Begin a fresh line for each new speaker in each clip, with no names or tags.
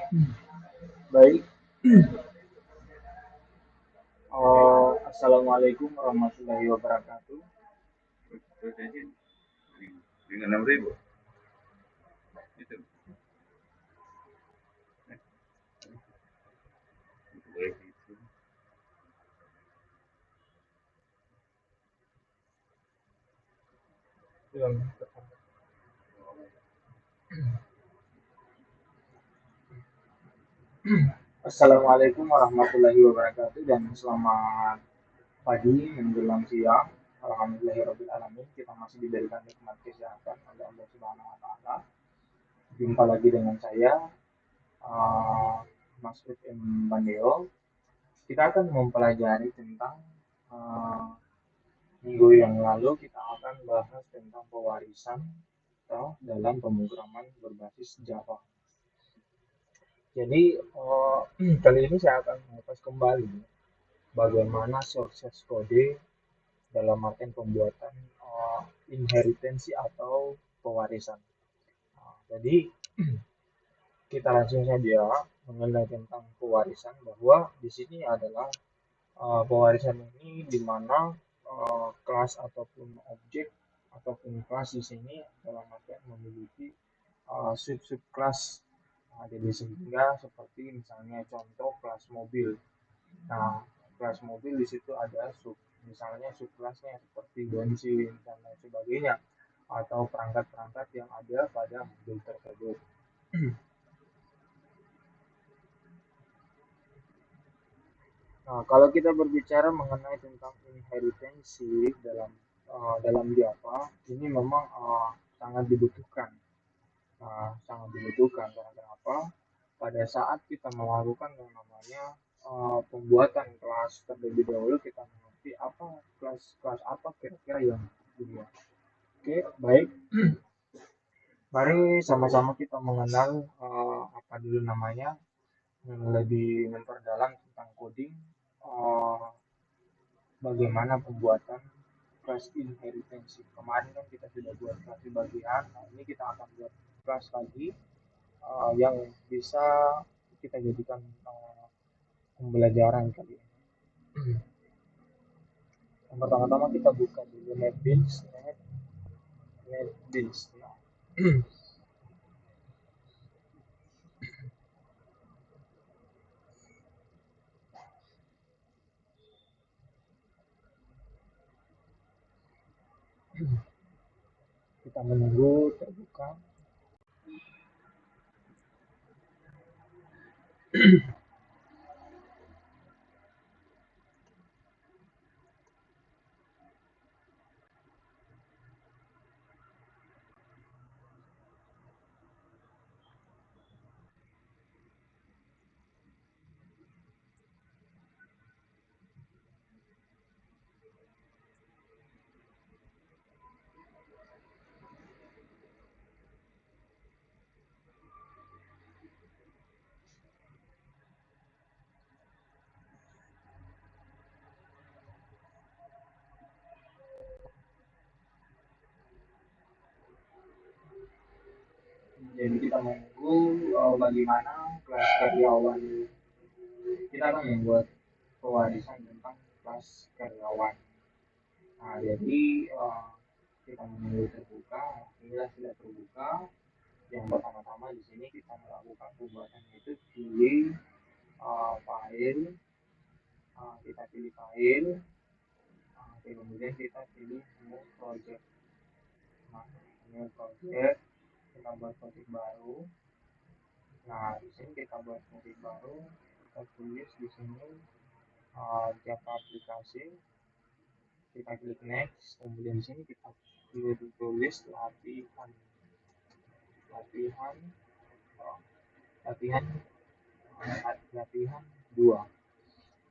Baik, Assalamualaikum warahmatullahi wabarakatuh.
Terus aja dengan 6.000 itu boleh itu.
Assalamualaikum warahmatullahi wabarakatuh dan selamat pagi menjelang siang. Alhamdulillahirobbilalamin kita masih diberikan nikmat kesehatan oleh Allah Subhanahu Wa Taala. Jumpa lagi dengan saya, uh, Mas M Bandeo. Kita akan mempelajari tentang uh, minggu yang lalu kita akan bahas tentang pewarisan dalam pemrograman berbasis Java. Jadi kali ini saya akan mengupas kembali bagaimana sukses kode dalam artian pembuatan inheritansi atau pewarisan. Jadi kita langsung saja mengenai tentang pewarisan bahwa di sini adalah pewarisan ini di mana kelas ataupun objek ataupun kelas di sini dalam artian memiliki sub-sub kelas. Nah, jadi sehingga seperti misalnya contoh kelas mobil. Nah, kelas mobil di situ ada sub, misalnya subkelasnya seperti bensin dan lain sebagainya, atau perangkat-perangkat yang ada pada mobil tersebut. Nah, kalau kita berbicara mengenai tentang inheritansi dalam Java, ini memang sangat dibutuhkan. Sangat dibutuhkan karena kenapa? Pada saat kita melakukan yang namanya pembuatan kelas terlebih dahulu kita mengerti apa kelas apa kira-kira yang dibuat. Oke, baik. Mari sama-sama kita mengenal apa dulu namanya, lebih memperdalam tentang coding, eh, bagaimana pembuatan kelas inheritance. Kemarin kan kita sudah buat kelas di bagian, nah ini kita akan buat kelas lagi yang bisa kita jadikan pembelajaran kali ini. Yang pertama-tama kita buka dulu NetBeans. Nah, kita menunggu terbuka. Jadi kita menunggu bagaimana kelas karyawan. Kita akan membuat pewarisan tentang kelas karyawan. Nah, jadi kita menunggu terbuka. Inilah sudah terbuka. Yang pertama-tama di sini kita melakukan pembuatan itu pilih file, kita pilih file, kemudian kita pilih new project. Nah, new project, kita buat project baru. Nah, di sini kita buat project baru, kita tulis di sini Java aplikasi, kita klik next, kemudian di sini kita tulis latihan, latihan, latihan, latihan 2.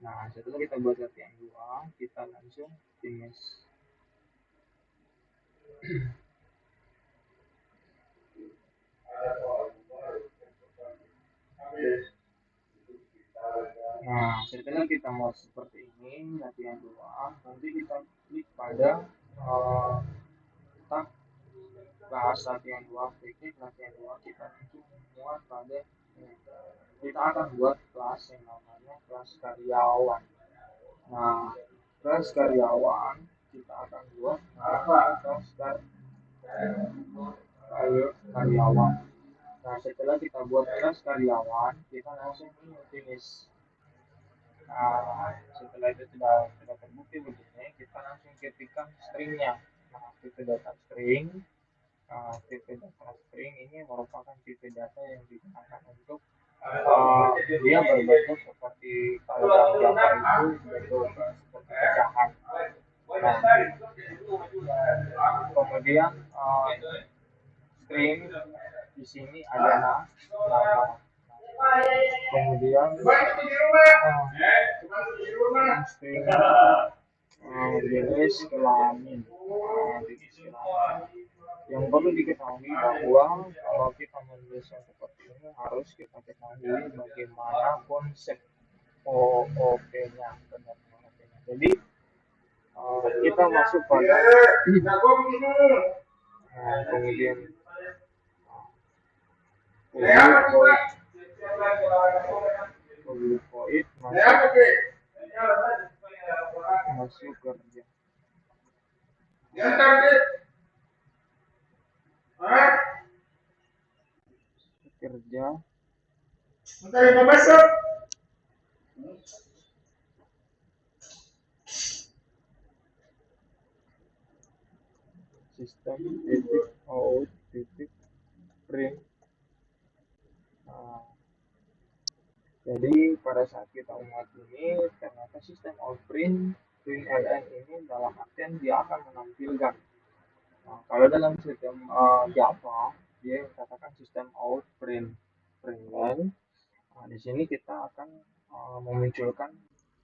Nah, setelah kita buat latihan 2, kita langsung finish. Nah, setelah kita mau seperti ini, latihan 2, nanti kita klik pada tab kelas latihan 2, teknik latihan 2, kita langsung muat pada Kita akan buat kelas yang namanya kelas karyawan. Nah, kelas karyawan kita akan buat namanya kelas karyawan. Nah, setelah kita buat kelas karyawan, kita langsung finish. Nah, setelah itu sudah terbukti begini, kita langsung ketikkan stringnya. Nah, tipe data string, tipe data string ini merupakan tipe data yang digunakan untuk dia berbentuk seperti kalau dalam Java itu bentuk seperti pecahan. Nah, kemudian string di sini ada nama. Kemudian string jenis kelamin. Yang perlu diketahui bahwa kalau kita menulis yang seperti ini harus kita ketahui bagaimana konsep OOP-nya. Jadi kita masuk pada kemudian public void masuk kerja. Kerja sistem titik out titik print. Jadi pada saat kita ingat ini ternyata sistem out print ln ini dalam artian dia akan menampilkan. Nah, kalau dalam sistem Java dia katakan sistem out print println. Nah, di sini kita akan memunculkan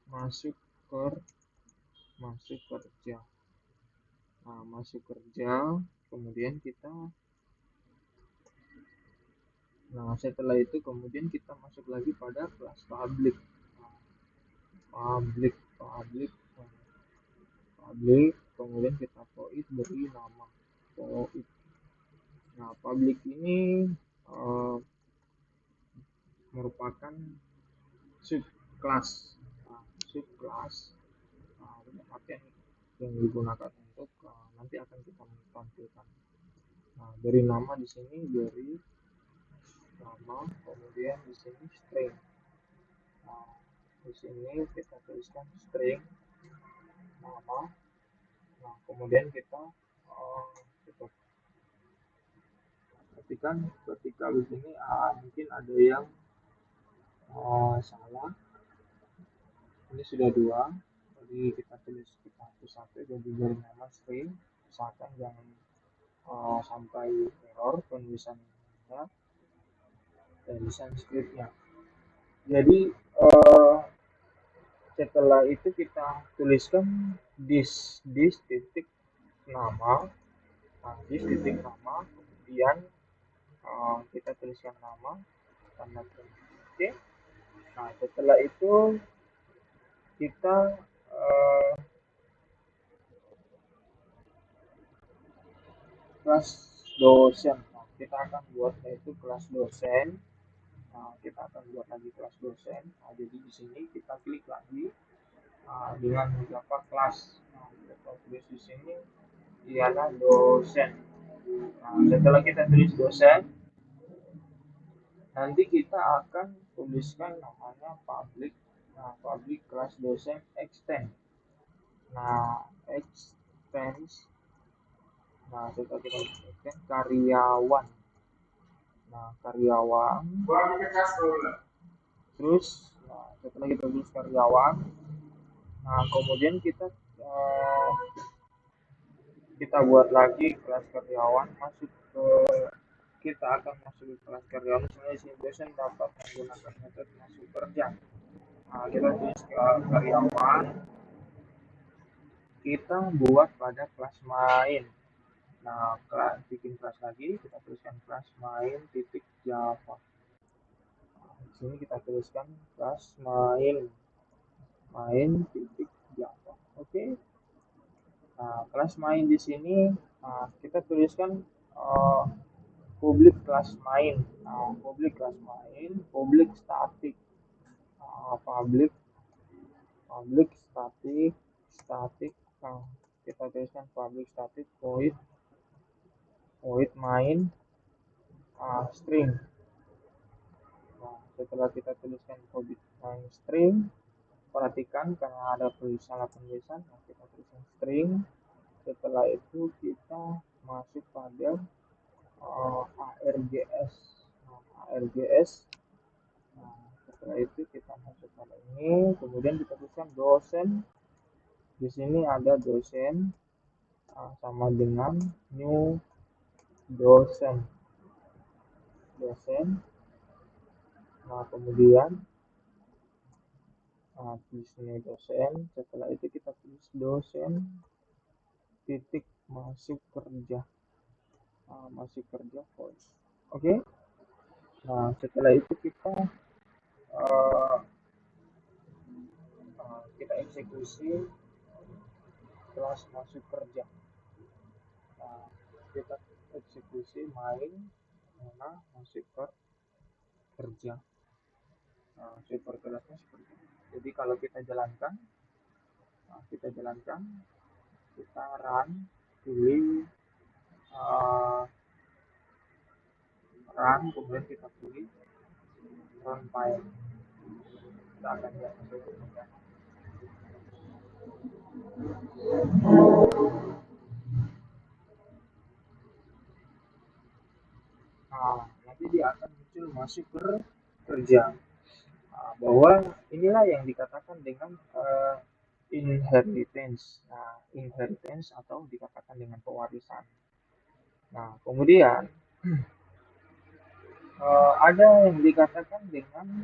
masuk kerja. Nah, masuk kerja, kemudian kita setelah itu kemudian kita masuk lagi pada kelas public. Public, kemudian kita void beri nama void. Nah, public ini merupakan subclass. Subclass artian yang digunakan untuk nanti akan kita tampilkan. Nah, beri nama di sini beri nama, kemudian di sini string. Nah, di sini kita tuliskan string nama. Nah, kemudian kita perhatikan ketika di sini mungkin ada yang salah. Ini sudah 2, jadi kita tulis kita hapus satu, jadi beri nama string. Misalkan jangan sampai error penulisannya, tulisan scriptnya. Jadi setelah itu kita tuliskan this titik nama, titik nama, kemudian kita tuliskan nama tanda oke. Nah, setelah itu kita kelas dosen. Nah, kita akan buat yaitu kelas dosen. Nah, kita akan buat lagi kelas dosen. Nah, jadi di sini kita klik lagi dengan beberapa kelas. Nah, kita tulis di sini ialah dosen. Nah, setelah kita tulis dosen, nanti kita akan tuliskan namanya public. Nah, public kelas dosen extend. Nah, extend. Nah, setelah kita tuliskan karyawan. Nah, karyawan. Terus, setelah kita tulis karyawan, nah kemudian kita buat lagi kelas karyawan masuk ke kita akan masuk ke kelas karyawan. Misalnya si dosen dapat menggunakan metode masuk kerja. Nah, kita tulis karyawan, kita buat pada kelas main. Nah, bikin kelas lagi, kita tuliskan kelas main titik Java. Nah, di sini kita tuliskan kelas main titik Java. Oke. Nah, kelas main di sini kita tuliskan public class main. Public class main, public static, public public static static nah, kita tuliskan public static void main string. Nah, setelah kita tuliskan void main string, perhatikan karena ada salah penulisan, nah, kita tuliskan string. Setelah itu kita masuk pada args. Nah, args. Nah, setelah itu kita masuk pada ini, kemudian kita tuliskan dosen. Di sini ada dosen sama dengan new dosen. Nah, kemudian di sini dosen. Setelah itu kita tulis dosen titik masuk kerja. Masuk kerja voice. Oke. Nah, setelah itu uh, kita eksekusi kelas masuk kerja. Nah, kita eksekusi main mana masuk kerja. Nah, super kelasnya seperti ini. Jadi kalau kita jalankan, kita run, pilih run, kemudian kita pilih run file. Kita akan lihat hasilnya. Nah, nanti dia akan muncul masuk kerja. Bahwa inilah yang dikatakan dengan inheritance. Nah, inheritance atau dikatakan dengan pewarisan. Nah, kemudian ada yang dikatakan dengan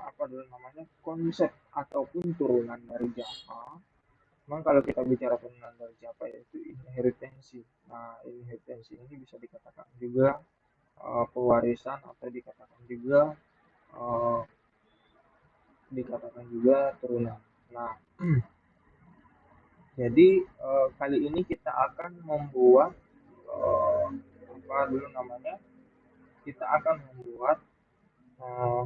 apa dulu namanya konsep ataupun turunan dari Java. Memang kalau kita bicara turunan dari Java yaitu inheritance. Nah, inheritance ini bisa dikatakan juga pewarisan atau uh, dikatakan juga turunan. Nah, jadi kali ini kita akan membuat apa dulu namanya? Kita akan membuat uh,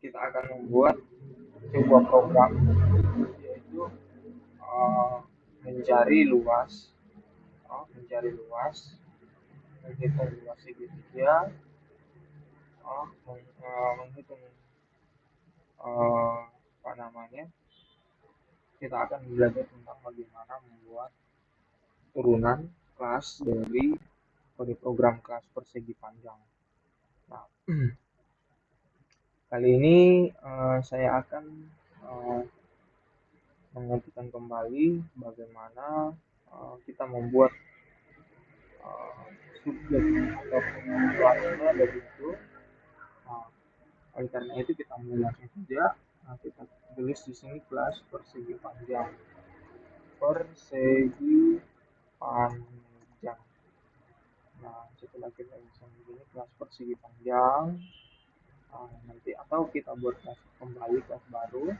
sebuah program yaitu uh, mencari luas, menghitung luas segitiga, menghitung apa namanya? Kita akan belajar tentang bagaimana membuat turunan kelas dari program kelas persegi panjang. Nah, kali ini saya akan mengertikan kembali bagaimana kita membuat subjek ataupun kelasnya dari itu. Nah, oleh karena itu kita mulai langsung saja. Nah, kita tulis di sini kelas persegi panjang. Nah, setelah kita bisa begini kelas persegi panjang, nanti atau kita buat kelas kembali kelas baru.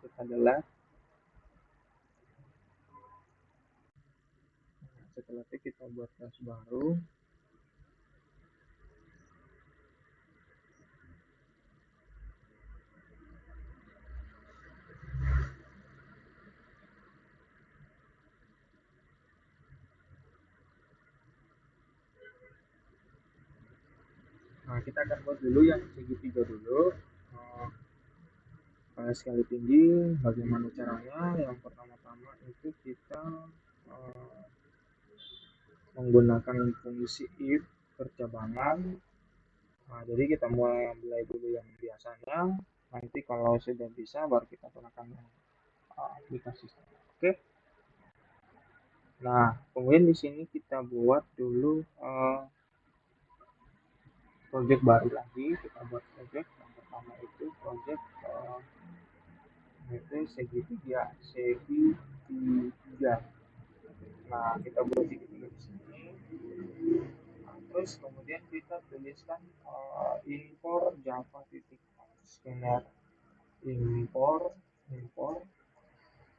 Kita delete. Setelah itu kita buat kelas baru. Nah, kita akan buat dulu yang segitiga dulu. Skala tinggi, bagaimana caranya? Yang pertama-tama itu kita menggunakan fungsi if percabangan. Nah, jadi kita mulai dulu yang biasanya. Nanti kalau sudah bisa baru kita gunakan yang aplikasi. Oke. Nah, kemudian di sini kita buat dulu project baru lagi. Kita buat project yang pertama itu project itu segitiga. Nah, kita buat segitiga di sini. Nah, terus kemudian kita tuliskan import java titik scanner import import.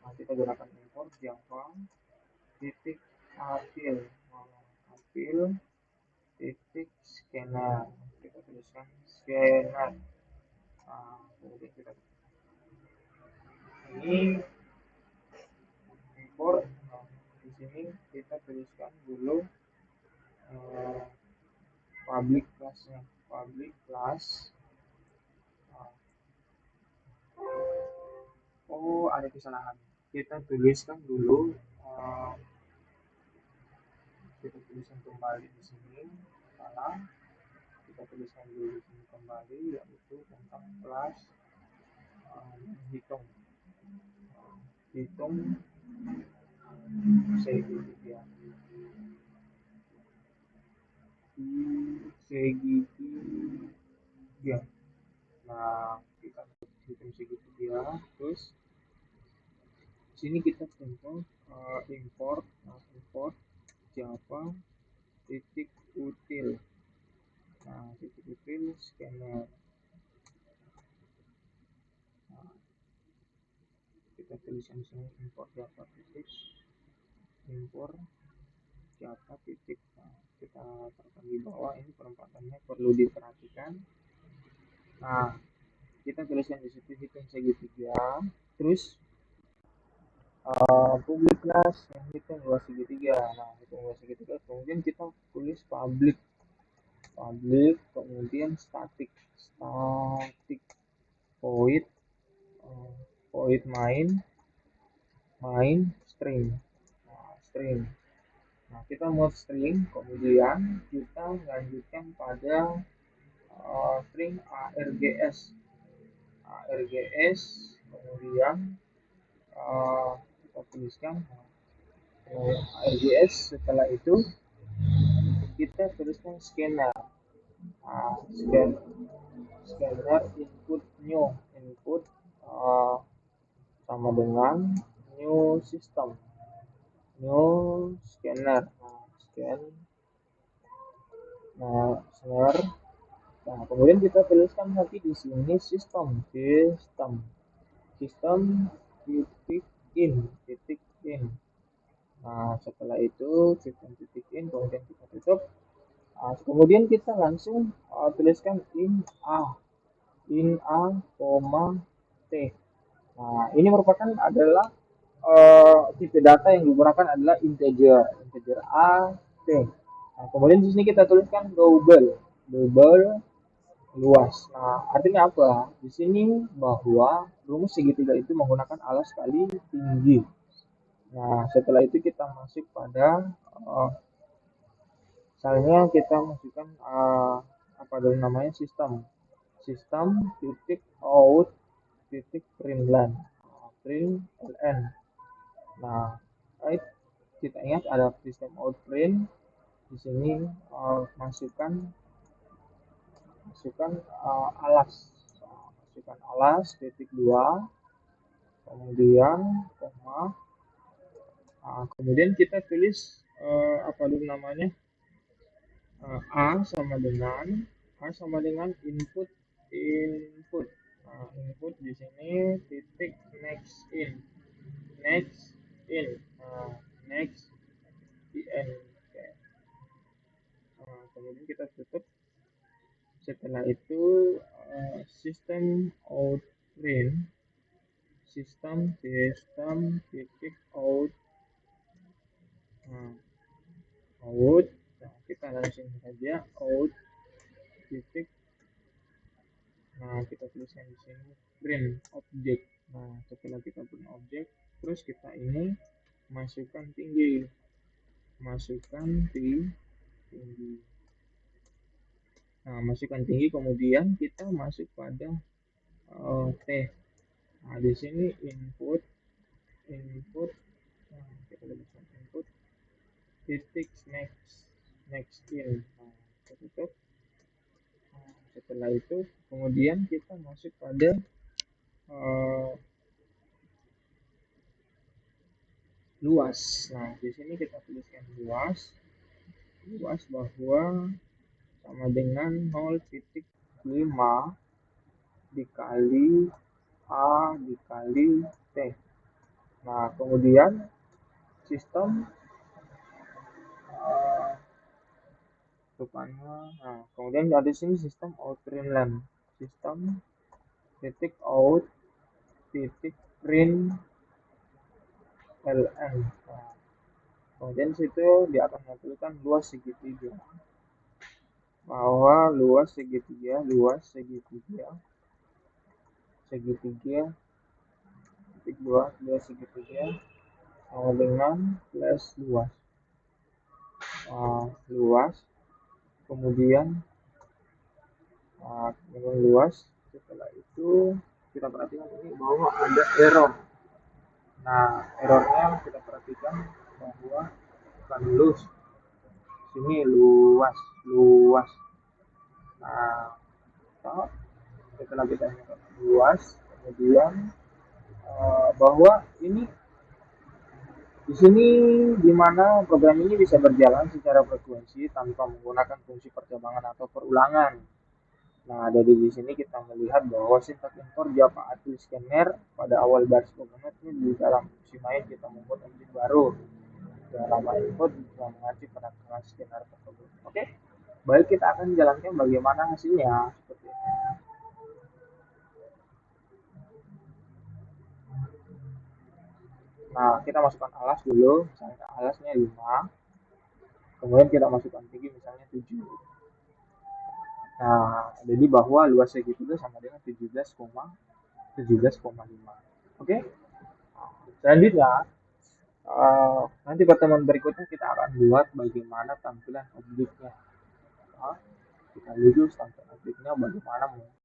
Nah, kita gunakan import Java titik apil, apil titik scanner, kita tuliskan scanner. Nah, kemudian kita ini import. Nah, di sini kita tuliskan dulu eh, public class-nya, public class. Nah, oh, ada kesalahan, kita tuliskan dulu eh, kita tuliskan kembali di sini, salah. Kita tuliskan dulu di sini kembali, yaitu tentang kelas hitung hitung segitiga segitiga. Nah, kita hitung segitiga, terus sini kita contoh import. Nah, import Java titik util. Nah, titik util scanner. Nah, kita tuliskan di sini import Java titik import Java titik. Nah, kita tekan di bawah, ini perempatannya perlu diperhatikan. Nah, kita tuliskan di situ hitung segitiga, terus public class yang hitung luas segitiga. Nah, hitung luas segitiga, kemudian kita tulis public, public, kemudian static void, void main string. Nah, string. Nah, kita mau string, kemudian kita lanjutkan pada string args, kemudian kita tuliskan args. Setelah itu kita tuliskan scanner. Nah, scanner input new, input uh, sama dengan new system, new scanner. Nah, scanner. Nah, kemudian kita tuliskan lagi di sini sistem titik in. Nah, setelah itu sistem titik in, kemudian kita tutup. Nah, kemudian kita langsung tuliskan in a, t. Nah, ini merupakan adalah tipe data yang digunakan adalah integer a, t. Nah, kemudian di sini kita tuliskan global luas. Nah, artinya apa? Di sini bahwa rumus segitiga itu menggunakan alas kali tinggi. Nah, setelah itu kita masuk pada misalnya kita masukkan apa dulu namanya, sistem titik out titik println. Nah, kita ingat ada sistem out print. Di sini masukkan alas titik 2, kemudian koma. Kemudian kita tulis apa dulu namanya, a sama dengan input. Input di sini titik next in. Next in. Kemudian kita tutup. Setelah itu sistem out print, sistem titik out. Out. Nah, kita langsung saja out titik. Nah, kita tuliskan di sini print object. Nah, setelah kita print object, terus kita ini masukkan tinggi, Nah, masukkan tinggi, kemudian kita masuk pada t. Nah, di sini input. Nah, kita tuliskan input titik next in. Nah, kita tutup. Nah, setelah itu kemudian kita masuk pada luas. Nah, di sini kita tuliskan luas bahwa sama dengan 0,5 dikali A dikali T. Nah, kemudian sistem eh, rupanya, nah, kemudian ada sini sistem outprint len. Sistem titik out titik print ln. Nah, kemudian situ dia akan menampilkan luas segitiga, bahwa segitiga titik dua segitiga sama dengan plus luas. Luas kemudian dengan luas, setelah itu kita perhatikan ini bahwa ada error. Nah, errornya kita perhatikan bahwa bukan lus, sini luas luas. Nah, setelah kita ingat luas, kemudian bahwa ini di sini di mana program ini bisa berjalan secara frekuensi tanpa menggunakan fungsi percabangan atau perulangan. Nah, dari di sini kita melihat bahwa sintaks import Java Atlas Scanner pada awal baris komponen ini di dalam fungsi main kita membuat objek baru. Dan nama input bisa mengacu pada kelas scanner tersebut. Oke, baik kita akan jalankan bagaimana hasilnya seperti ini. Nah, kita masukkan alas dulu, misalnya alasnya 5, kemudian kita masukkan tinggi misalnya 7. Nah, jadi bahwa luas segitiga sama dengan 17,5. Oke. Selanjutnya, nanti pertemuan berikutnya kita akan buat bagaimana tampilan objeknya. Kita lihat tampilan objeknya bagaimana